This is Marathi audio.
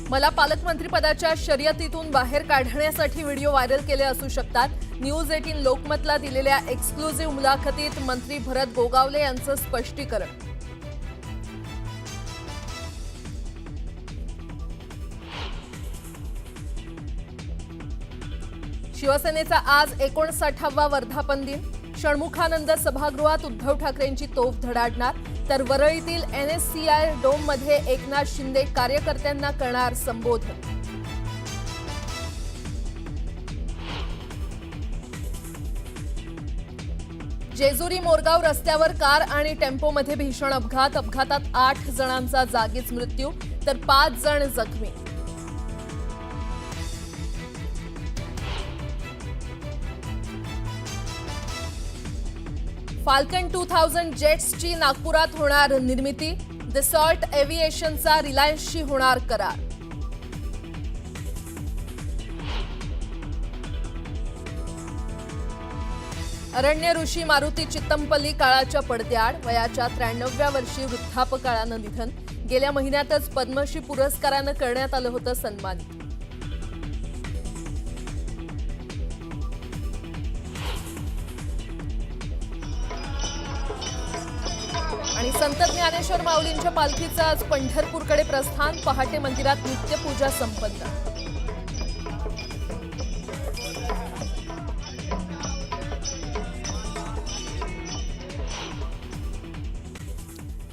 मला पालकमंत्रीपदाच्या शर्यतीतून बाहेर काढण्यासाठी व्हिडिओ व्हायरल केले असू शकतात. न्यूज 18 लोकमतला दिलेल्या एक्सक्लुझिव्ह मुलाखतीत मंत्री भरत गोगावले यांचं स्पष्टीकरण. शिवसेनेचा आज 59वा वर्धापन दिन. षण्मुखानंद सभागृहात उद्धव ठाकरेंची तोफ धडाडणार, तर वरळीतील NSCI डोममध्ये एकनाथ शिंदे कार्यकर्त्यांना करणार संबोधन. जेजुरी मोरगाव रस्त्यावर कार आणि टेम्पोमध्ये भीषण अपघात. अपघातात 8 जणांचा जागीच मृत्यू, तर 5 जण जखमी. फाल्कन 2000 जेट्सची नागपुरात होणार निर्मिती. दसॉल्ट एव्हिएशनचा रिलायन्सशी होणार करार. अरण्य ऋषी मारुती चित्तमपल्ली काळाच्या पडद्याआड. वयाच्या 93व्या वर्षी वृद्धापकाळानं निधन. गेल्या महिन्यातच पद्मश्री पुरस्कारानं करण्यात आलं होतं सन्मानित. आणि संत ज्ञानेश्वर माऊलींच्या पालखीचं आज पंढरपूरकडे प्रस्थान. पहाटे मंदिरात नित्यपूजा संपन्न.